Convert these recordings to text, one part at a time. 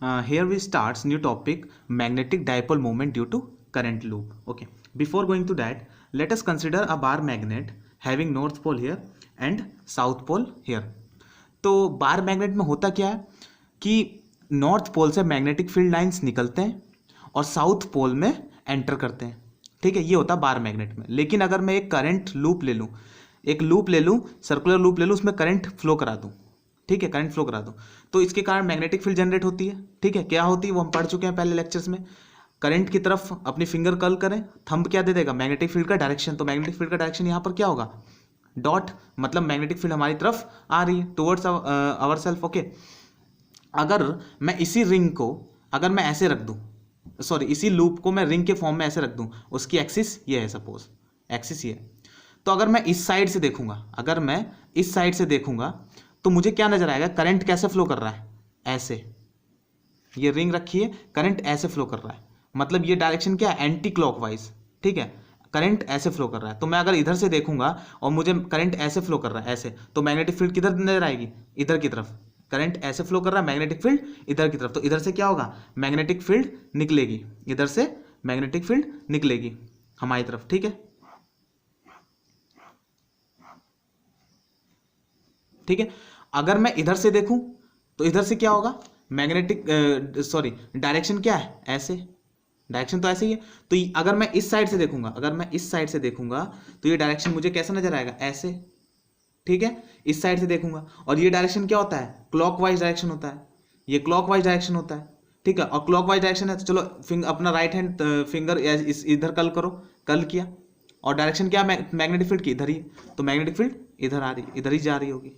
Here we starts new topic, magnetic dipole moment due to current loop. Okay, before going to that, let us consider a bar magnet having north pole here and south pole here. तो bar magnet में होता क्या है कि north pole से magnetic field lines निकलते हैं और साउथ पोल में एंटर करते हैं. ठीक है, ये होता है बार मैग्नेट में. लेकिन अगर मैं एक करंट लूप ले लूँ, एक लूप ले लूँ, सर्कुलर लूप ले लूँ, उसमें करंट फ्लो करा दूँ. ठीक है, करंट फ्लो करा दूँ तो इसके कारण मैग्नेटिक फील्ड जनरेट होती है. ठीक है, क्या होती है वो हम पढ़ चुके हैं पहले लेक्चर्स में. करंट की तरफ अपनी फिंगर कर्ल करें, थंब क्या दे देगा, मैग्नेटिक फील्ड का डायरेक्शन. तो मैग्नेटिक फील्ड का डायरेक्शन यहाँ पर क्या होगा, डॉट, मतलब मैग्नेटिक फील्ड हमारी तरफ आ रही है, टुवर्ड्स आवर सेल्फ. ओके, अगर मैं इसी रिंग को अगर मैं ऐसे रख दूं, सॉरी इसी लूप को मैं रिंग के फॉर्म में ऐसे रख दूं, उसकी एक्सिस ये है, सपोज एक्सिस ये है. तो अगर मैं इस साइड से देखूंगा, अगर मैं इस साइड से देखूंगा तो मुझे क्या नजर आएगा, करंट कैसे फ्लो कर रहा है, ऐसे. ये रिंग रखी है, करंट ऐसे फ्लो कर रहा है, मतलब ये डायरेक्शन क्या है, एंटी क्लॉकवाइज. ठीक है, करंट ऐसे फ्लो कर रहा है. तो मैं अगर इधर से देखूंगा और मुझे करंट ऐसे फ्लो कर रहा है ऐसे, तो मैग्नेटिक फील्ड किधर नजर आएगी, इधर की तरफ. करंट ऐसे फ्लो कर रहा है, मैग्नेटिक फील्ड इधर की तरफ. तो इधर से क्या होगा, मैग्नेटिक फील्ड निकलेगी, इधर से मैग्नेटिक फील्ड निकलेगी हमारी तरफ. ठीक है, ठीक है. अगर मैं इधर से देखूं तो इधर से क्या होगा, मैग्नेटिक सॉरी डायरेक्शन क्या है, ऐसे. डायरेक्शन तो ऐसे ही है. तो अगर मैं इस साइड से देखूंगा, अगर मैं इस साइड से देखूंगा तो ये डायरेक्शन मुझे कैसा नजर आएगा, ऐसे. ठीक है, इस साइड से देखूंगा और ये डायरेक्शन क्या होता है, क्लॉकवाइज डायरेक्शन होता है, ये क्लॉकवाइज डायरेक्शन होता है. ठीक है, और क्लॉकवाइज डायरेक्शन है तो चलो अपना राइट हैंड फिंगर इधर कर्ल करो, कर्ल किया, और डायरेक्शन क्या, मैग्नेटिक फील्ड की इधर ही, तो मैग्नेटिक फील्ड इधर आ रही, इधर ही जा रही होगी.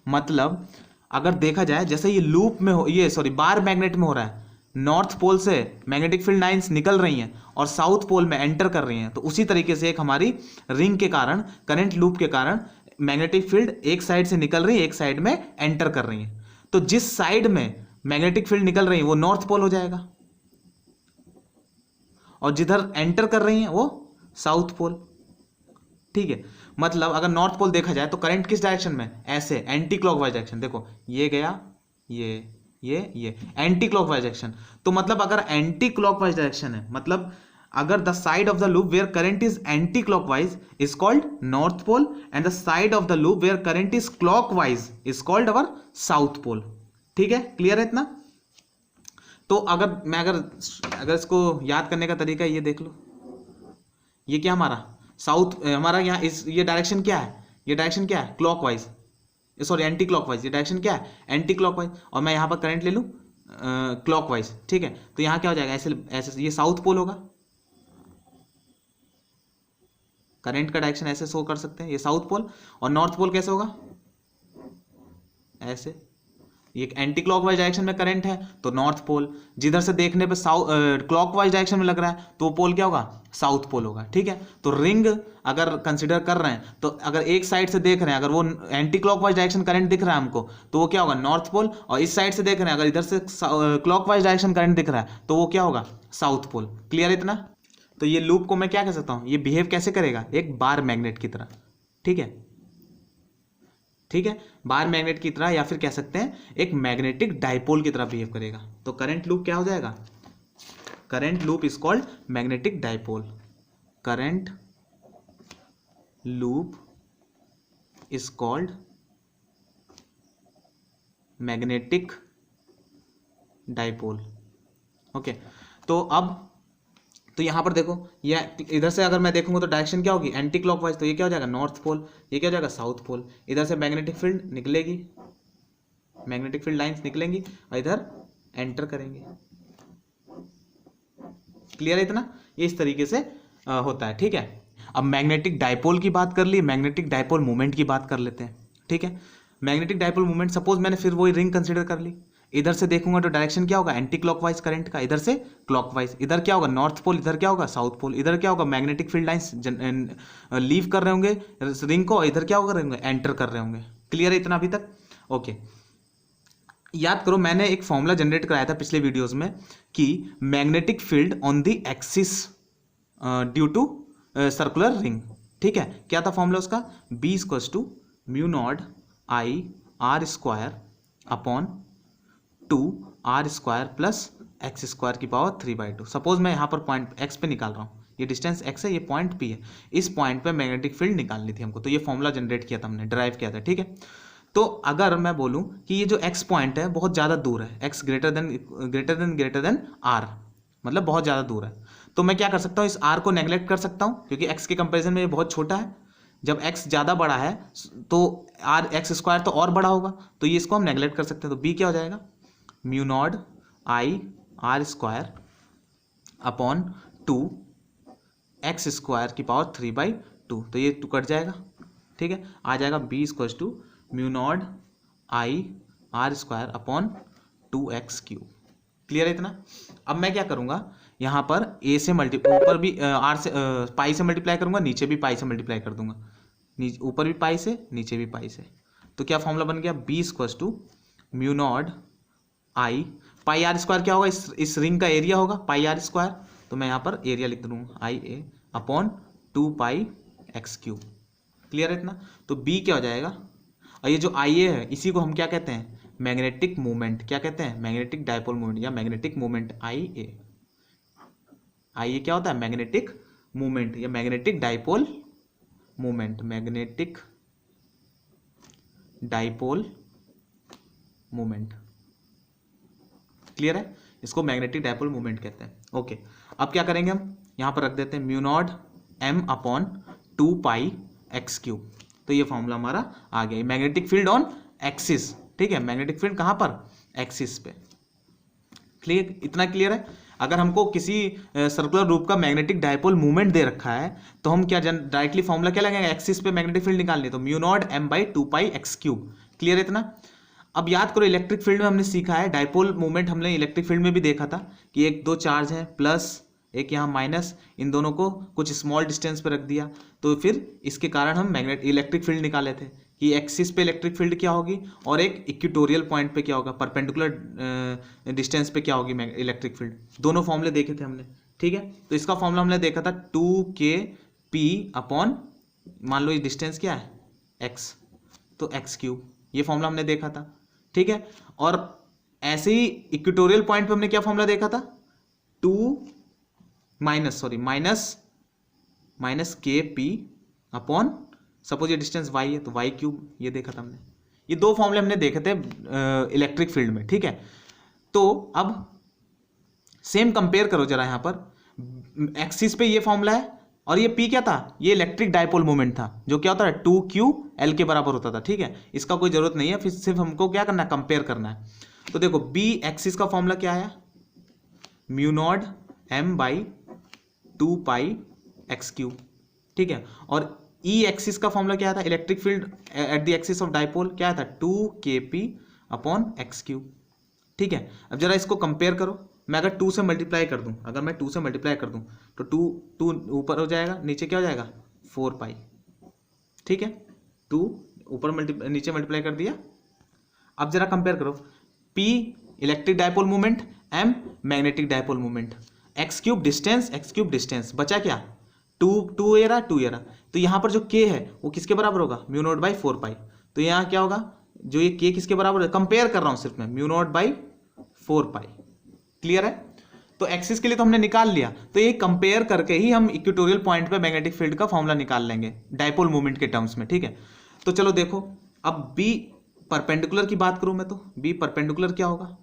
मतलब अगर देखा जाए जैसे ये लूप में हो, ये सॉरी बार मैग्नेट में हो रहा है, नॉर्थ पोल से मैग्नेटिक फील्ड लाइंस निकल रही हैं और साउथ पोल में एंटर कर रही हैं, तो उसी तरीके से एक हमारी रिंग के कारण, करंट लूप के कारण मैग्नेटिक फील्ड एक साइड से निकल रही है, एक साइड में एंटर कर रही है. तो जिस साइड में मैग्नेटिक फील्ड निकल रही है वो नॉर्थ पोल हो जाएगा और जिधर एंटर कर रही है वो साउथ पोल. ठीक है, मतलब अगर नॉर्थ पोल देखा जाए तो करंट किस डायरेक्शन में, ऐसे एंटी क्लॉकवाइज डायरेक्शन. देखो ये गया, ये एंटी क्लॉकवाइज डायरेक्शन. तो मतलब अगर एंटी क्लॉकवाइज डायरेक्शन है, मतलब अगर the side of the loop where current is anti clockwise is called north pole and the side of the loop where current is clockwise is called our south pole. ठीक है, clear है इतना. तो अगर इसको याद करने का तरीका ये देख लो, ये क्या हमारा साउथ, हमारा यहाँ इस ये डायरेक्शन क्या है, ये डायरेक्शन क्या है, क्लॉकवाइज, सॉरी एंटी क्लॉकवाइज. ये डायरेक्शन क्या है, एंटी क्लॉकवाइज, और मैं यहाँ पर करंट ले लूँ क्लॉकवाइज. ठीक है, तो यहाँ क्या हो जाएगा, ऐसे ऐसे, ये साउथ पोल होगा. करंट का डायरेक्शन ऐसे शो कर सकते हैं, ये साउथ पोल. और नॉर्थ पोल कैसे होगा, ऐसे. ये एंटी क्लॉकवाइज डायरेक्शन में करंट है तो नॉर्थ पोल, जिधर से देखने पे क्लॉकवाइज डायरेक्शन में लग रहा है तो वो पोल क्या होगा, साउथ पोल होगा. ठीक है, तो रिंग अगर कंसिडर कर रहे हैं तो अगर एक साइड से देख रहे हैं, अगर वो एंटी क्लॉकवाइज डायरेक्शन करंट दिख रहा है हमको तो वो क्या होगा, नॉर्थ पोल. और इस साइड से देख रहे हैं, अगर इधर से क्लॉकवाइज डायरेक्शन करंट दिख रहा है तो वो क्या होगा, साउथ पोल. क्लियर इतना. तो ये लूप को मैं क्या कह सकता हूँ, ये बिहेव कैसे करेगा, एक बार मैग्नेट की तरह. ठीक है, ठीक है, बार मैग्नेट की तरह, या फिर कह सकते हैं एक मैग्नेटिक डाइपोल की तरह बिहेव करेगा. तो करंट लूप क्या हो जाएगा, current loop is called magnetic dipole. Current loop is called magnetic dipole. Okay, तो अब तो यहां पर देखो, ये इधर से अगर मैं देखूंगा तो डायरेक्शन क्या होगी, एंटी क्लॉकवाइज. तो ये क्या हो जाएगा, नॉर्थ पोल. ये क्या हो जाएगा, साउथ पोल. इधर से मैग्नेटिक फील्ड निकलेगी, मैग्नेटिक फील्ड लाइंस निकलेंगी और इधर एंटर करेंगे. क्लियर है इतना. ये इस तरीके से होता है. ठीक है, अब मैग्नेटिक डाइपोल की बात कर ली, मैग्नेटिक डाइपोल मोमेंट की बात कर लेते हैं. ठीक है, मैग्नेटिक डाइपोल मोमेंट, सपोज मैंने फिर वही रिंग कंसिडर कर ली. इधर से देखूंगा तो डायरेक्शन क्या होगा, एंटी क्लॉकवाइज करंट का, इधर से क्लॉकवाइज. इधर क्या होगा, नॉर्थ पोल, इधर क्या होगा, साउथ पोल. इधर क्या होगा, मैग्नेटिक फील्ड लाइंस लीव कर रहे होंगे रिंग को, इधर क्या होगा, होंगे एंटर कर रहे होंगे. क्लियर है इतना अभी तक. ओके, याद करो मैंने एक फॉर्मूला जनरेट कराया था पिछले वीडियोस में कि magnetic field on the axis due to circular ring. ठीक है, क्या था फॉर्मूला उसका, B = mu naught I R² upon 2r² plus x² की पावर 3/2। सपोज मैं यहाँ पर पॉइंट x पे निकाल रहा हूँ, ये डिस्टेंस x है, ये पॉइंट p है, इस पॉइंट पे मैग्नेटिक फील्ड निकालनी थी हमको, तो ये फॉर्मूला जनरेट किया था हमने, ड्राइव किया था, ठीक है। तो अगर मैं बोलूँ कि ये जो x पॉइंट है बहुत ज़्यादा दूर है, x ग्रेटर देन r, मतलब बहुत ज़्यादा दूर है, तो मैं क्या कर सकता हूँ, इस r को नेग्लेक्ट कर सकता हूँ, क्योंकि x के कंपेरिजन में ये बहुत छोटा है। जब x ज़्यादा बड़ा है तो x² तो और बड़ा होगा, तो ये इसको हम नेग्लेक्ट कर सकते हैं। तो b क्या हो जाएगा, mu naught I r² upon 2x² की पावर 3/2, तो ये 2 कट जाएगा, ठीक है, आ जाएगा b = mu naught I r² upon 2x³। Clear है इतना। अब मैं क्या करूँगा, यहाँ पर a से ऊपर भी r से पाई से मल्टीप्लाई करूँगा, नीचे भी पाई से मल्टीप्लाई कर दूंगा, ऊपर भी पाई से, नीचे भी पाई से। तो क्या फॉर्मूला बन गया, b = mu naught I pi r² क्या होगा, इस रिंग का एरिया होगा पाई r², तो मैं यहाँ पर एरिया लिख दूँगा IA अपॉन 2πx³। क्लियर है इतना। तो b क्या हो जाएगा, और ये जो IA है इसी को हम क्या कहते हैं, मैग्नेटिक मोमेंट, क्या कहते हैं, मैग्नेटिक डायपोल मोमेंट या मैग्नेटिक मोमेंट IA। IA क्या होता है, मैग्नेटिक मोमेंट या magnetic dipole moment, magnetic dipole moment. Clear है, इसको मैग्नेटिक डायपोल मोमेंट कहते हैं। ओके, अब क्या करेंगे, हम यहाँ पर रख देते हैं mu naught m upon 2πx³। तो ये फॉर्मूला हमारा आ गया, मैग्नेटिक फील्ड ऑन एक्सिस, ठीक है, मैग्नेटिक फील्ड कहाँ पर, एक्सिस पे। क्लियर, इतना क्लियर है। अगर हमको किसी सर्कुलर रूप का मैग्नेटिक डायपोल मूवमेंट दे रखा है तो हम क्या डायरेक्टली फॉर्मूला क्या लगाएंगे, एक्सिस पे मैग्नेटिक फील्ड निकालनी है, तो म्यू नॉट m/2πx³। क्लियर है इतना। अब याद करो, इलेक्ट्रिक फील्ड में हमने सीखा है, डायपोल मूवमेंट हमने इलेक्ट्रिक फील्ड में भी देखा था कि एक दो चार्ज है, प्लस एक यहाँ माइनस, इन दोनों को कुछ स्मॉल डिस्टेंस पे रख दिया, तो फिर इसके कारण हम इलेक्ट्रिक फील्ड निकाले थे कि एक्सिस पे इलेक्ट्रिक फील्ड क्या होगी और एक इक्वेटोरियल पॉइंट पे क्या होगा, परपेंडिकुलर डिस्टेंस पे क्या होगी इलेक्ट्रिक फील्ड। दोनों फॉर्मूले देखे थे हमने, ठीक है। तो इसका फॉर्मूला हमने देखा था 2kp अपॉन, मान लो ये डिस्टेंस क्या है x, तो x³, ये फॉर्मूला हमने देखा था, ठीक है। और ऐसे ही इक्वेटोरियल पॉइंट पे हमने क्या फॉर्मूला देखा था, माइनस kp अपॉन, सपोज ये डिस्टेंस y है तो y³, ये देखा था हमने। ये दो फॉर्मूले हमने देखे थे इलेक्ट्रिक फील्ड में, ठीक है। तो अब सेम कंपेयर करो जरा, यहाँ पर एक्सिस पे ये फॉर्मूला है और ये p क्या था, ये इलेक्ट्रिक डायपोल मोमेंट था, जो क्या होता है 2qL के बराबर होता था, ठीक है। इसका कोई जरूरत नहीं है, फिर सिर्फ हमको क्या करना है, कंपेयर करना है। तो देखो b एक्सिस का फॉर्मूला क्या आया, म्यू नॉट m/2πx³, ठीक है। और E एक्सिस का फॉर्मूला क्या था, electric field at the axis of dipole क्या था, 2kp अपॉन x³, ठीक है। अब जरा इसको कंपेयर करो, मैं अगर 2 से मल्टीप्लाई कर दूं, तो 2 ऊपर हो जाएगा, नीचे क्या हो जाएगा 4π, ठीक है। 2 ऊपर नीचे मल्टीप्लाई कर दिया। अब जरा कंपेयर करो, P electric dipole moment, M magnetic dipole moment, x³ distance, बचा क्या 2 ये रहा, तो यहाँ पर जो k है वो किसके बराबर होगा, म्यू नॉट बाई 4π। तो यहाँ क्या होगा, जो ये k किसके बराबर है, कंपेयर कर रहा हूँ सिर्फ मैं, म्यू नॉट बाई 4π। क्लियर है। तो एक्सिस के लिए तो हमने निकाल लिया, तो ये कंपेयर करके ही हम इक्वेटोरियल पॉइंट पे मैग्नेटिक फील्ड का फॉर्मूला निकाल लेंगे डायपोल मूवमेंट के टर्म्स में, ठीक है। तो चलो देखो, अब b परपेंडिकुलर की बात करूं मैं, तो b परपेंडिकुलर क्या होगा,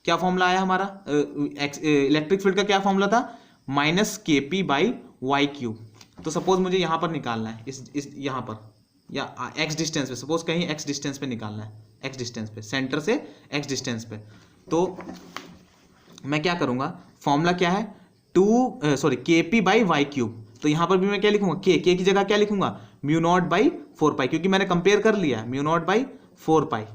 क्या फॉर्मूला आया हमारा, इलेक्ट्रिक फील्ड का क्या फॉर्मूला था, -kp/y³। तो सपोज मुझे यहां पर निकालना है, इस यहां पर या x डिस्टेंस पे, सपोज कहीं x डिस्टेंस पे निकालना है, x डिस्टेंस पे, सेंटर से x डिस्टेंस पे, तो मैं क्या करूंगा, फॉर्मूला क्या है kp/y³। तो यहां पर भी मैं क्या लिखूंगा, k की जगह क्या लिखूंगा, म्यू नॉट बाई 4π, क्योंकि मैंने कंपेयर कर लिया, म्यू नॉट बाई 4π,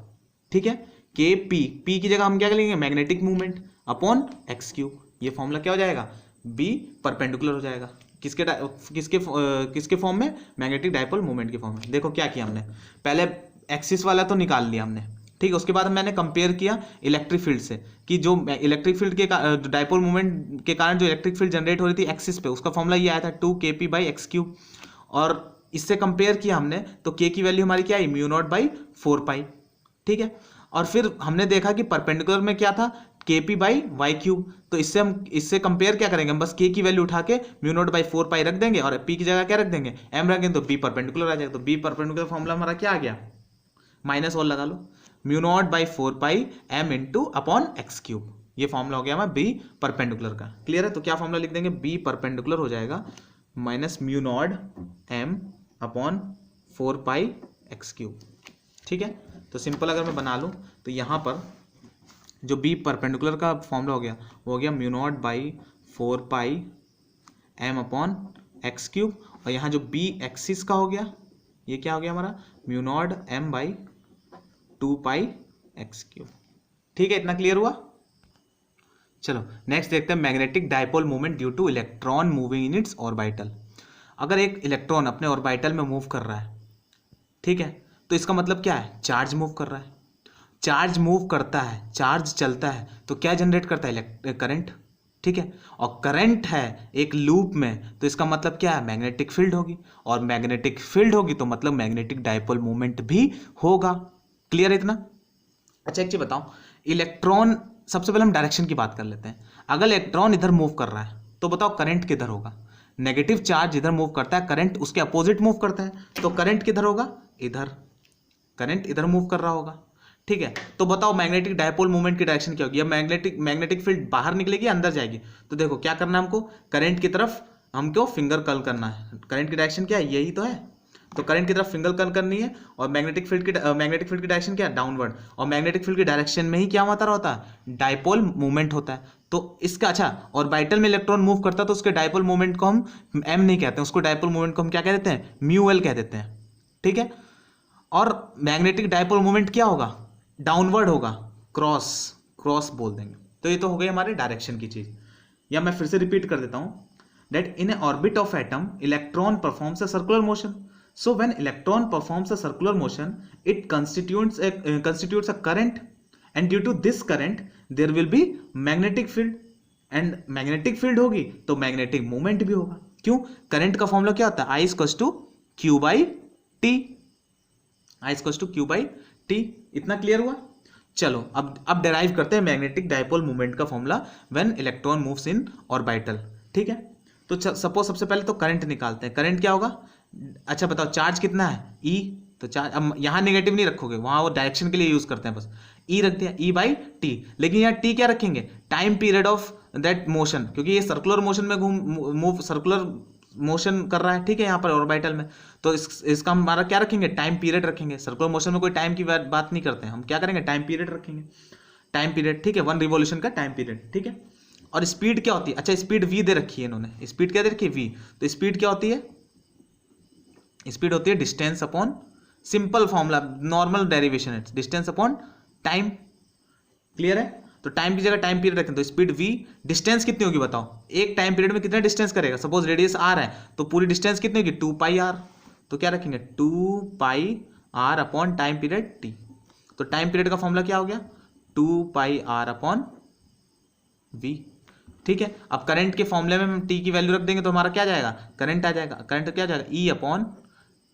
ठीक है। kp, p की जगह हम क्या लिखेंगे, मैग्नेटिक मूवमेंट अपॉन x³। ये फॉर्मूला क्या हो जाएगा, b परपेंडिकुलर हो जाएगा, किसके फॉर्म में, मैग्नेटिक डायपोल मूवमेंट के फॉर्म में। देखो क्या किया हमने, पहले एक्सिस वाला तो निकाल लिया हमने, ठीक है। उसके बाद मैंने कंपेयर किया इलेक्ट्रिक फील्ड से, कि जो इलेक्ट्रिक फील्ड के डायपोल मूवमेंट के कारण जो इलेक्ट्रिक फील्ड जनरेट हो रही थी एक्सिस पे, उसका फॉर्मूला ये आया था 2kp/x³। और इससे कंपेयर किया हमने, तो k की वैल्यू हमारी क्या आई, म्यू नॉट बाई 4π, ठीक है। और फिर हमने देखा कि परपेंडिकुलर में क्या था, kp बाई वाई क्यूब। तो इससे हम इससे कंपेयर क्या करेंगे, हम बस k की वैल्यू उठा के म्यू नॉट बाई 4 पाई रख देंगे और p की जगह क्या रख देंगे, m रख देंगे, तो b परपेंडिकुलर आ जाएगा। तो b परपेंडिकुलर फॉर्मूला हमारा क्या आ गया, माइनस और लगा लो, mu naught by 4 pi m into upon x cube. ये फॉर्मूला हो गया हमारा b परपेंडिकुलर का। क्लियर है? तो क्या फॉर्मूला लिख देंगे, b परपेंडिकुलर हो जाएगा minus mu naught m upon 4 पाई एक्स क्यूब। ठीक है, तो सिंपल अगर मैं बना लूँ तो यहाँ पर जो b परपेंडिकुलर का फॉर्मूला हो गया वो हो गया mu naught by 4 pi m upon x cube, और यहाँ जो b एक्सिस का हो गया ये क्या हो गया हमारा, mu naught m by 2 pi x cube. ठीक है, इतना क्लियर हुआ? चलो नेक्स्ट देखते हैं magnetic dipole movement due two electron moving in its orbital. अगर एक इलेक्ट्रॉन अपने ऑर्बिटल में मूव कर रहा है, ठीक है, तो इसका मतलब क्या है, चार्ज मूव कर रहा है। चार्ज मूव करता है, चार्ज चलता है तो क्या जनरेट करता है, करंट। ठीक है, और करंट है एक लूप में तो इसका मतलब क्या है, मैग्नेटिक फील्ड होगी, और मैग्नेटिक फील्ड होगी तो मतलब मैग्नेटिक डायपोल मूवमेंट भी होगा। क्लियर है इतना? अच्छा एक चीज बताओ, इलेक्ट्रॉन, सबसे पहले हम डायरेक्शन की बात कर लेते हैं। अगर इलेक्ट्रॉन इधर मूव कर रहा है तो बताओ करंट किधर होगा, नेगेटिव चार्ज इधर मूव करता है, करंट उसके अपोजिट मूव करता है, तो करंट किधर होगा, इधर, करंट इधर मूव कर रहा होगा। ठीक है, तो बताओ मैग्नेटिक डायपोल मूवमेंट की डायरेक्शन क्या होगी, या मैग्नेटिक फील्ड बाहर निकलेगी अंदर जाएगी। तो देखो क्या करना है हमको, करंट की तरफ हमको फिंगर कर्ल करना है। करंट की डायरेक्शन क्या है, यही तो है, तो करंट की तरफ फिंगर कर्ल करनी है। और मैग्नेटिक फील्ड की डायरेक्शन क्या है, डाउनवर्ड, और मैग्नेटिक फील्ड की डायरेक्शन में ही क्या होता रहता है, डायपोल मूवमेंट होता है। तो इसका अच्छा, और ऑर्बिटल में इलेक्ट्रॉन मूव करता है तो उसके डायपोल मूवमेंट को हम m नहीं कहते हैं, उसको डायपोल मूवमेंट को हम क्या कह देते हैं, म्यू एल कह देते हैं। ठीक है, और मैग्नेटिक डायपोल मूवमेंट क्या होगा, डाउनवर्ड होगा, क्रॉस, क्रॉस बोल देंगे। तो ये तो हो गई हमारे डायरेक्शन की चीज। या मैं फिर से रिपीट कर देता हूं, that in A orbit of atom electron performs a circular motion. So when electron performs a circular motion, it constitutes a current, and due to this current there will be magnetic field, and magnetic field होगी तो magnetic movement भी होगा। क्यों? Current का formula क्या होता है, I equals to Q by T, I equals to Q by T. इतना क्लियर हुआ? चलो अब डेराइव करते हैं मैग्नेटिक डायपोल मूवमेंट का formula when electron moves in orbital. ठीक है, तो सपोज सबसे पहले तो करंट निकालते हैं। करंट क्या होगा, अच्छा बताओ चार्ज कितना है, E, तो चार्ज, अब यहाँ नेगेटिव नहीं रखोगे, वहाँ वो डायरेक्शन के लिए यूज करते हैं, बस E रख दिया, E बाई टी। लेकिन यहाँ T क्या रखेंगे, time period of that motion, क्योंकि ये सर्कुलर मोशन में मूव सर्कुलर मोशन कर रहा है। ठीक है, यहाँ पर ऑर्बिटल में, तो इसका हमारा क्या रखेंगे, टाइम पीरियड रखेंगे। सर्कुलर मोशन में कोई टाइम की बात नहीं करते हैं, हम क्या करेंगे, टाइम पीरियड रखेंगे, टाइम पीरियड। ठीक है, 1 रिवॉल्यूशन का टाइम पीरियड। ठीक है, और स्पीड क्या होती है, अच्छा स्पीड v दे रखी है इन्होंने, स्पीड क्या दे रखी है, v। तो स्पीड क्या होती है, स्पीड होती है distance upon, simple formula, normal derivation है, डिस्टेंस अपॉन टाइम। क्लियर है? तो टाइम की जगह टाइम पीरियड रखें, तो स्पीड v, डिस्टेंस कितनी होगी बताओ, एक टाइम पीरियड में कितना डिस्टेंस करेगा, सपोज रेडियस r है तो पूरी डिस्टेंस कितनी होगी, 2 पाई r। तो क्या रखेंगे, 2 पाई r upon time period t। तो टाइम पीरियड का फॉर्मूला क्या हो गया, 2 पाई r अपॉन v। ठीक है, अब करंट के फॉर्मूले में हम t की वैल्यू रख देंगे तो हमारा क्या जाएगा, करंट आ जाएगा। करंट क्या जाएगा, E अपॉन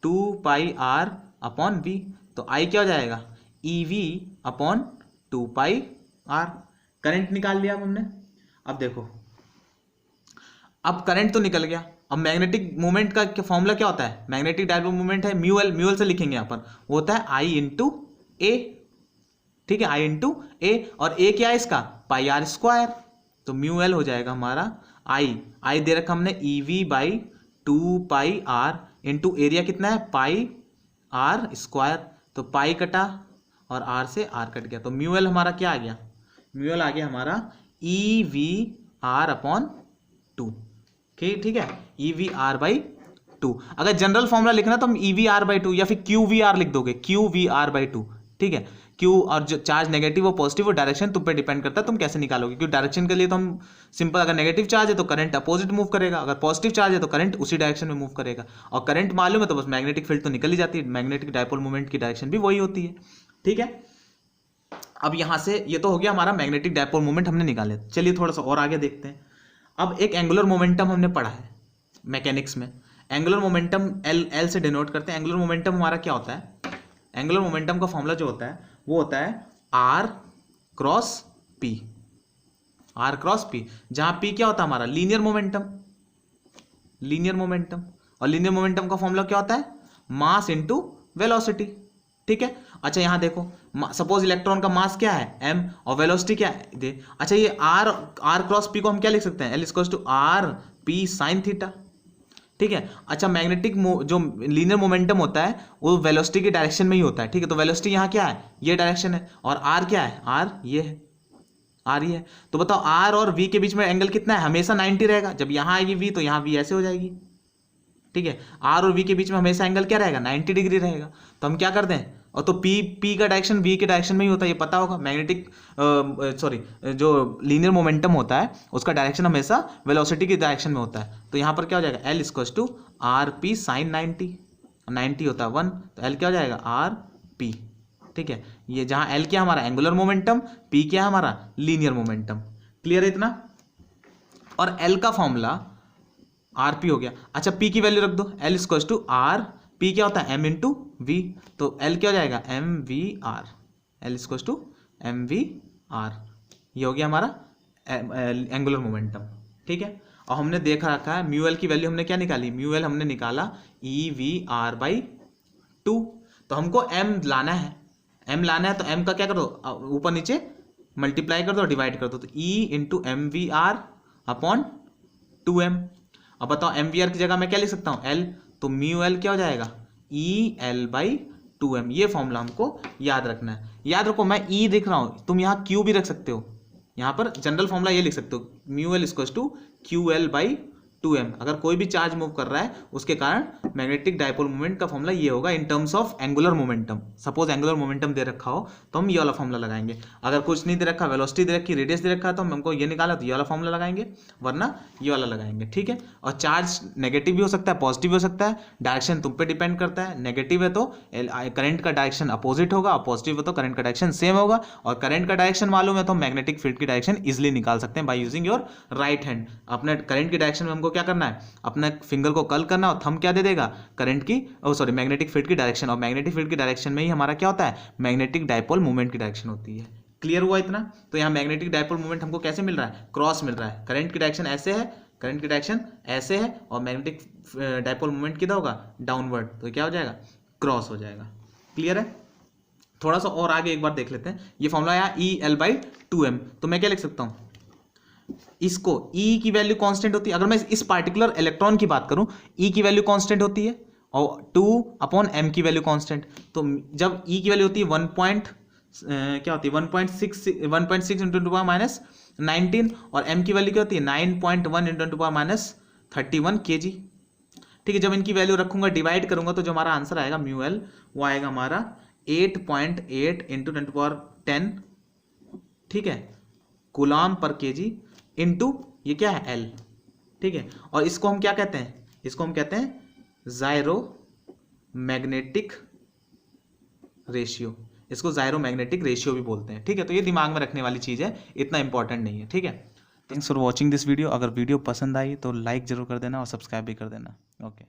2 पाई r अपॉन v। तो I क्या हो जाएगा, EV अपॉन 2 पाई r। करंट निकाल लिया अब हमने। अब देखो, अब करंट तो निकल गया, अब मैग्नेटिक मूवमेंट का फॉर्मूला क्या होता है, मैग्नेटिक डायपोल मूवमेंट है म्यू एल, म्यू एल से लिखेंगे यहाँ पर, वो होता है I इंटू ए। ठीक है, I इंटू ए, और ए क्या है इसका, पाई आर स्क्वायर। तो म्यू एल हो जाएगा हमारा I दे रखा हमने EV by 2 pi R into area कितना है, पाई आर स्क्वायर। तो पाई कटा और आर से आर कट गया, तो म्यू एल हमारा क्या आ गया, म्यू एल आ गया हमारा EV R अपॉन 2। ठीक है, EV R बाई 2। अगर जनरल फॉर्मूला लिखना तो हम EV R बाई 2 या फिर QV R लिख दोगे, QV R बाई 2। ठीक है, क्यू और जो चार्ज नेगेटिव और पॉजिटिव वो डायरेक्शन तुम पे डिपेंड करता है, तुम कैसे निकालोगे। क्योंकि डायरेक्शन के लिए तो हम सिंपल, अगर नेगेटिव चार्ज है तो करंट अपोजिट मूव करेगा, अगर पॉजिटिव चार्ज है तो करंट उसी डायरेक्शन में मूव करेगा। और करंट मालूम है तो बस मैग्नेटिक फील्ड तो निकल ही जाती है, मैग्नेटिक डायपोल मूवमेंट की डायरेक्शन भी वही होती है। ठीक है, अब यहाँ से ये तो हो गया हमारा मैग्नेटिक डायपोल मूवमेंट हमने निकाले। चलिए थोड़ा सा और आगे देखते हैं। अब एक एंगुलर मोमेंटम हमने पढ़ा है मैकेनिक्स में, एंगुलर मोमेंटम एल से डिनोट करते हैं। एंगुलर मोमेंटम हमारा क्या होता है, एंगुलर मोमेंटम का फॉर्मूला जो होता है वो होता है R cross P, R cross P, जहां पी क्या होता है हमारा लीनियर मोमेंटम, लीनियर मोमेंटम, और लीनियर मोमेंटम का फॉर्मूला क्या होता है, मास इनटू वेलोसिटी, ठीक है। अच्छा यहां देखो, सपोज इलेक्ट्रॉन का मास क्या है m और वेलोसिटी क्या है दे। अच्छा ये r क्रॉस p को हम क्या लिख सकते हैं, l equals to R P sine theta, ठीक है। अच्छा मैग्नेटिक जो लीनियर मोमेंटम होता है वो वेलोसिटी की डायरेक्शन में ही होता है, ठीक है। तो वेलोसिटी यहाँ क्या है, ये डायरेक्शन है, और r क्या है, r ये है, r ये है। तो बताओ r और v के बीच में एंगल कितना है, हमेशा 90 रहेगा। जब यहाँ आएगी v तो यहाँ v ऐसे हो जाएगी, ठीक है। r और v के बीच में हमेशा एंगल क्या रहेगा, 90 डिग्री रहेगा। तो हम क्या करते हैं, और तो p का डायरेक्शन v के डायरेक्शन में ही होता है, ये पता होगा। मैग्नेटिक जो लीनियर मोमेंटम होता है उसका डायरेक्शन हमेशा वेलोसिटी की डायरेक्शन में होता है। तो यहाँ पर क्या हो जाएगा, l equals to R P sine 90 होता है 1, तो l क्या हो जाएगा आर पी, ठीक है। ये जहाँ l क्या हमारा एंगुलर मोमेंटम, p क्या है हमारा लीनियर मोमेंटम, क्लियर है इतना। और l का फॉर्मूला आर पी हो गया। अच्छा p की वैल्यू रख दो, l equals to R p क्या होता है m इंटू वी, तो l क्या हो जाएगा M V R, l equals to M V R, ये हो गया हमारा एंगुलर मोमेंटम, ठीक है। और हमने देखा रखा है म्यू एल की वैल्यू हमने क्या निकाली, म्यू एल हमने निकाला ई वी आर बाई 2। तो हमको m लाना है, m लाना है, तो m का क्या कर दो, ऊपर नीचे मल्टीप्लाई कर दो, डिवाइड कर दो, तो e into M V R upon 2m। अब बताओ एम वी आर की जगह मैं क्या लिख सकता हूँ l, तो म्यू एल क्या हो जाएगा ई एल बाई 2m। ये फॉर्मूला हमको याद रखना है। याद रखो मैं ई लिख रहा हूँ, तुम यहाँ q भी रख सकते हो, यहाँ पर जनरल फॉर्मूला ये लिख सकते हो, mu L equals to Q L by 2m। अगर कोई भी चार्ज मूव कर रहा है उसके कारण मैग्नेटिक डायपोल मोमेंट का फॉर्मूला ये होगा in terms of angular momentum. Suppose angular momentum दे रखा हो तो हम ये वाला फॉर्मूला लगाएंगे। अगर कुछ नहीं दे रखा, वेलोसिटी दे रखी, रेडियस दे रखा है, तो हमको ये निकाला तो ये वाला फॉर्मूला लगाएंगे, वरना ये वाला लगाएंगे, ठीक है। और चार्ज नेगेटिव भी हो सकता है, पॉजिटिव भी हो सकता है, डायरेक्शन तुम पे डिपेंड करता है। नेगेटिव है तो करंट का डायरेक्शन अपोजिट होगा, और पॉजिटिव है तो करंट का डायरेक्शन सेम होगा। और करंट का डायरेक्शन मालूम है तो मैग्नेटिक फील्ड की डायरेक्शन इजिली निकाल सकते हैं by using your right hand. अपने करंट की डायरेक्शन में हमको क्या करना है, अपना फिंगर को कर्ल करना, और थंब क्या दे देगा, करंट की मैग्नेटिक फील्ड की डायरेक्शन। और मैग्नेटिक फील्ड की डायरेक्शन में ही हमारा क्या होता है, मैग्नेटिक डायपोल मूवमेंट की डायरेक्शन होती है। क्लियर हुआ इतना। तो यहाँ मैग्नेटिक डायपोल मूवमेंट हमको कैसे मिल रहा है, क्रॉस मिल रहा है। करंट की डायरेक्शन ऐसे है, करंट की डायरेक्शन ऐसे है, और मैग्नेटिक डायपोल मूवमेंट किधर होगा, डाउनवर्ड, तो क्या हो जाएगा, क्रॉस हो जाएगा। क्लियर है। थोड़ा सा और आगे एक बार देख लेते हैं। ये फॉर्मूला आया ई एल बाई 2m, तो मैं क्या लिख सकता हूँ, इसको E की वैल्यू कांस्टेंट होती है। अगर मैं इस पार्टिकुलर इलेक्ट्रॉन की बात करूं, E की वैल्यू कांस्टेंट होती है और 2/m की वैल्यू कांस्टेंट। तो जब E की वैल्यू होती है क्या होती है 1.6 इंटू टू पावर माइनस 19, और m की वैल्यू क्या होती है 9.1 into two power minus 31 kg, ठीक है। जब इनकी वैल्यू रखूंगा, डिवाइड करूंगा, तो जो हमारा आंसर आएगा म्यू एल, वो आएगा हमारा 8.8 इंटू 10 टू पावर 10, ठीक है, कूलम पर केजी इंटू ये क्या है L, ठीक है। और इसको हम क्या कहते हैं, इसको हम कहते हैं जायरो मैग्नेटिक रेशियो, इसको जायरो मैग्नेटिक रेशियो भी बोलते हैं, ठीक है। तो ये दिमाग में रखने वाली चीज़ है, इतना इंपॉर्टेंट नहीं है, ठीक है। Thanks for watching this video. अगर वीडियो पसंद आई तो लाइक जरूर कर देना और सब्सक्राइब भी कर देना। ओके।